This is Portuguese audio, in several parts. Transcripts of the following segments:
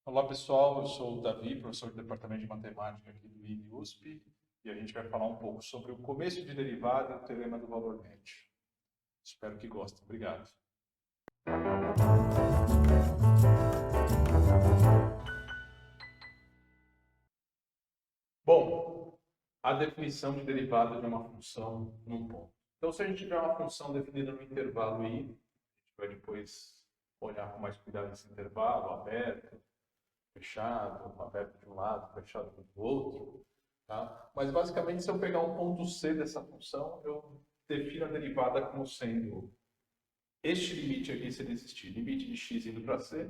Olá pessoal, eu sou o Davi, professor do Departamento de Matemática aqui do INE-USP, e a gente vai falar um pouco sobre o começo de derivada e o teorema do valor médio. Espero que gostem. Obrigado. Bom, a definição de derivada de uma função num ponto. Então, se a gente tiver uma função definida no intervalo I, a gente vai depois olhar com mais cuidado esse intervalo, aberto, fechado, aberto de um lado, fechado do outro. Tá? Mas basicamente, se eu pegar um ponto C dessa função, eu defino a derivada como sendo este limite aqui, se ele existir, limite de x indo para C,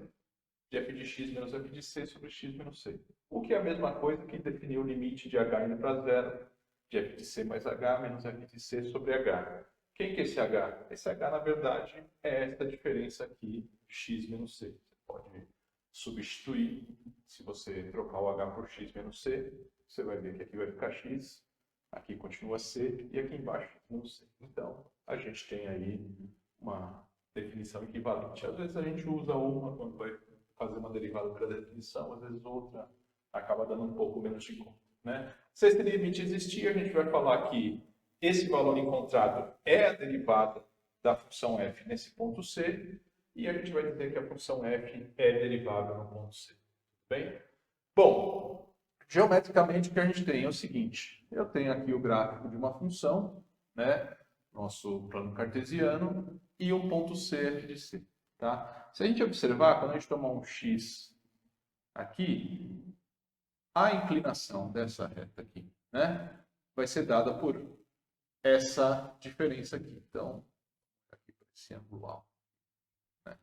de f de x menos f de c sobre x menos c. O que é a mesma coisa que definir o limite de h indo para zero, de f de c mais h menos f de c sobre h. Quem que é esse h? Esse h, na verdade, é esta diferença aqui, x menos c. Você pode substituir, se você trocar o h por x menos c, você vai ver que aqui vai ficar x, aqui continua c, e aqui embaixo menos c. Então, a gente tem aí uma definição equivalente. Às vezes a gente usa uma quando vai fazer uma derivada pela definição, às vezes outra acaba dando um pouco menos de conta. Né? Se esse limite existir, a gente vai falar que esse valor encontrado é a derivada da função f nesse ponto C, e a gente vai dizer que a função f é derivável no ponto C. Tudo bem? Bom, geometricamente o que a gente tem é o seguinte, eu tenho aqui o gráfico de uma função, né? Nosso plano cartesiano, e um ponto C f de C. Tá? Se a gente observar, quando a gente tomar um x aqui, a inclinação dessa reta aqui, né, vai ser dada por essa diferença aqui. Então, aqui para esse ângulo alto. Né?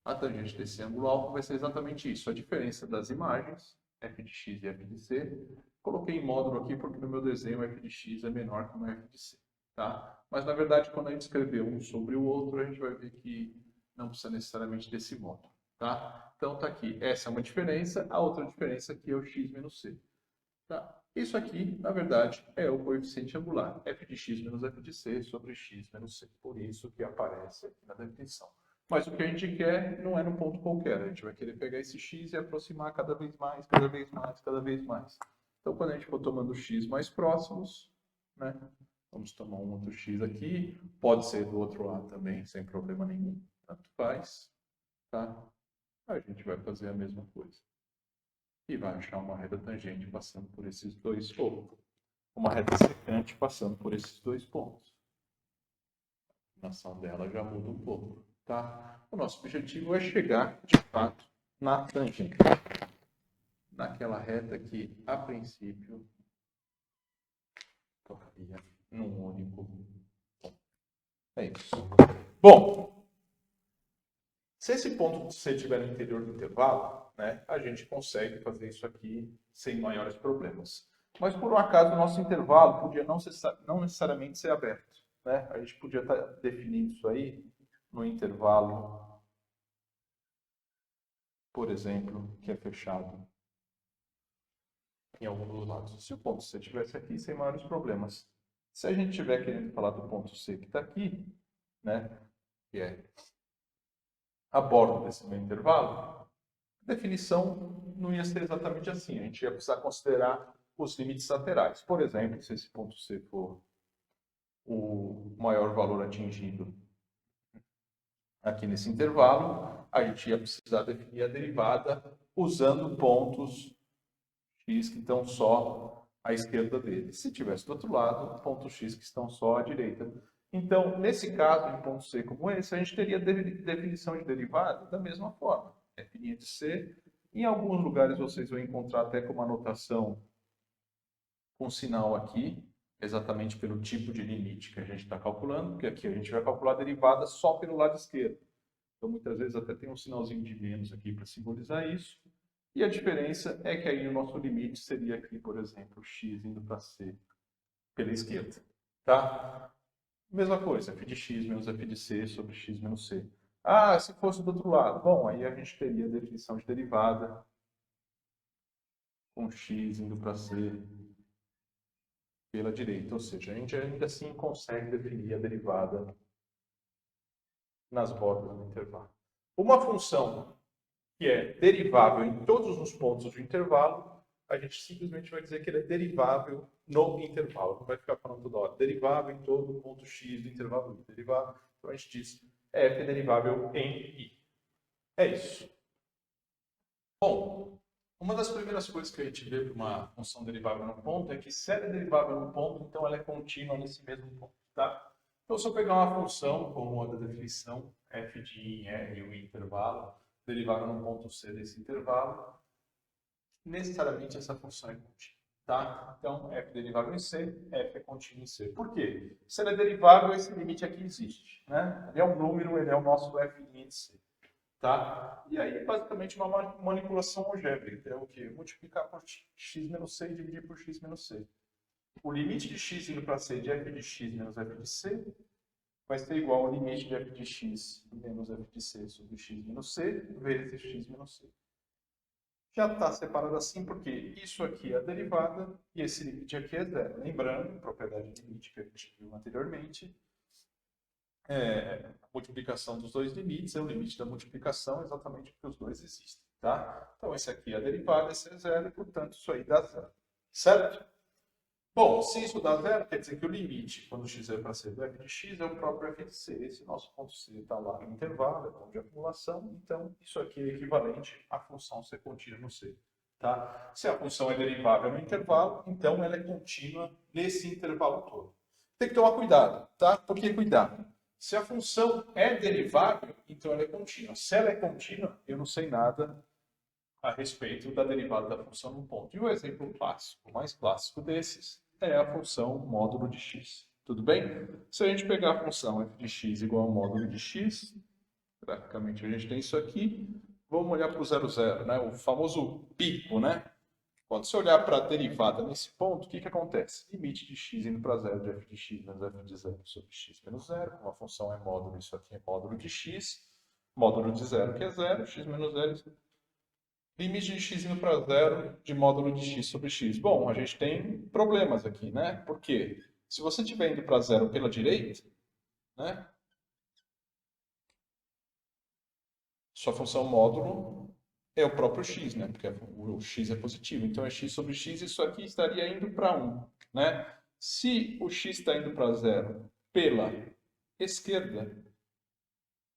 A tangente desse ângulo alto vai ser exatamente isso, a diferença das imagens, f de x e f de c. Coloquei em módulo aqui porque no meu desenho f de x é menor que o f de c. Tá? Mas, na verdade, quando a gente escrever um sobre o outro, a gente vai ver que não precisa necessariamente desse módulo. Tá? Então, está aqui. Essa é uma diferença. A outra diferença aqui é o x menos c. Tá? Isso aqui, na verdade, é o coeficiente angular. f de x menos f de c sobre x menos c. Por isso que aparece aqui na definição. Mas o que a gente quer não é no ponto qualquer. A gente vai querer pegar esse x e aproximar cada vez mais, cada vez mais, cada vez mais. Então, quando a gente for tomando x mais próximos, né? Vamos tomar um outro x aqui. Pode ser do outro lado também, sem problema nenhum. Tanto faz. Tá? A gente vai fazer a mesma coisa. E vai achar uma reta tangente passando por esses dois pontos. Uma reta secante passando por esses dois pontos. A inclinação dela já muda um pouco. Tá? O nosso objetivo é chegar, de fato, na tangente. Naquela reta que, a princípio, tocaria num único ponto. É isso. Bom, se esse ponto C estiver no interior do intervalo, né, a gente consegue fazer isso aqui sem maiores problemas. Mas, por um acaso, o nosso intervalo podia não necessariamente ser aberto. Né? A gente podia estar definindo isso aí no intervalo, por exemplo, que é fechado em algum dos lados. Se o ponto C estivesse aqui, sem maiores problemas. Se a gente estiver querendo falar do ponto C que está aqui, né, que é a borda desse meu intervalo, a definição não ia ser exatamente assim. A gente ia precisar considerar os limites laterais. Por exemplo, se esse ponto C for o maior valor atingido aqui nesse intervalo, a gente ia precisar definir a derivada usando pontos x que estão só à esquerda dele. Se tivesse do outro lado, pontos x que estão só à direita. Então, nesse caso, em ponto C como esse, a gente teria definição de derivada da mesma forma. F' de C. Em alguns lugares vocês vão encontrar até com uma notação com sinal aqui, exatamente pelo tipo de limite que a gente está calculando, porque aqui a gente vai calcular a derivada só pelo lado esquerdo. Então, muitas vezes até tem um sinalzinho de menos aqui para simbolizar isso. E a diferença é que aí o nosso limite seria aqui, por exemplo, x indo para C pela esquerda. Tá? Mesma coisa, f de x menos f de c sobre x menos c. Ah, se fosse do outro lado. Bom, aí a gente teria a definição de derivada com x indo para C pela direita. Ou seja, a gente ainda assim consegue definir a derivada nas bordas do intervalo. Uma função que é derivável em todos os pontos do intervalo, a gente simplesmente vai dizer que ele é derivável no intervalo. Não vai ficar falando toda hora. Derivável em todo ponto x do intervalo i. Derivável, então a gente diz f é derivável em i. É isso. Bom, uma das primeiras coisas que a gente vê para uma função derivável no ponto é que se ela é derivável no ponto, então ela é contínua nesse mesmo ponto, tá? Então, se eu pegar uma função, como a da definição, f de i em R e o intervalo, derivável no ponto C desse intervalo, necessariamente essa função é contínua, tá? Então, f derivável em C, f é contínuo em C. Por quê? Se ela é derivável, esse limite aqui existe, né? Ele é um número, ele é o nosso f de C. Tá? E aí, basicamente, uma manipulação algébrica, é o quê? Multiplicar por x menos c e dividir por x menos c. O limite de x indo para c de f de x menos f de c vai ser igual ao limite de f de x menos f de c sobre x menos c vezes x menos c. Já está separado assim porque isso aqui é a derivada e esse limite aqui é zero. Lembrando, propriedade de limite que a gente viu anteriormente, a multiplicação dos dois limites é o limite da multiplicação, exatamente porque os dois existem, tá? Então, esse aqui é a derivada, esse é zero, e, portanto, isso aí dá zero. Certo? Bom, se isso dá zero, quer dizer que o limite, quando x é para c do f de x, é o próprio f de c. Esse nosso ponto c está lá no intervalo, é ponto de acumulação, então isso aqui é equivalente à função ser contínua no c. Tá? Se a função é derivável no intervalo, então ela é contínua nesse intervalo todo. Tem que tomar cuidado, tá? Por que cuidado? Se a função é derivável, então ela é contínua. Se ela é contínua, eu não sei nada a respeito da derivada da função num ponto. E o exemplo clássico, o mais clássico desses, é a função módulo de x. Tudo bem? Se a gente pegar a função f de x igual ao módulo de x, graficamente a gente tem isso aqui. Vamos olhar para o 0, 0, né? O famoso pico, né? Quando você olhar para a derivada nesse ponto, o que acontece? Limite de x indo para zero de f de x menos f de zero sobre x menos zero. Como a função é módulo, isso aqui é módulo de x. Módulo de zero que é zero, x menos zero. Limite de x indo para zero de módulo de x sobre x. Bom, a gente tem problemas aqui, né? Porque se você estiver indo para zero pela direita, né? Sua função módulo é o próprio x, né? Porque o x é positivo. Então é x sobre x, isso aqui estaria indo para 1, né? Se o x está indo para zero pela esquerda,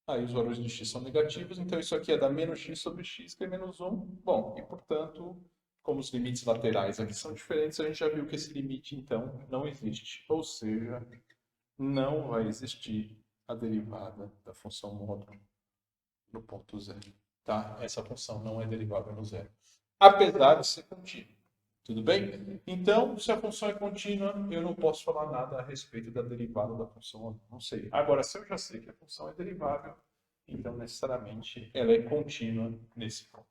aí os valores de x são negativos, então isso aqui é dar menos x sobre x, que é menos 1. Bom, e portanto, como os limites laterais aqui são diferentes, a gente já viu que esse limite, então, não existe. Ou seja, não vai existir a derivada da função módulo no ponto zero. Tá? Essa função não é derivável no zero. Apesar de ser contínua. Tudo bem? Então, se a função é contínua, eu não posso falar nada a respeito da derivada da função. Não sei. Agora, se eu já sei que a função é derivável, então necessariamente ela é contínua nesse ponto.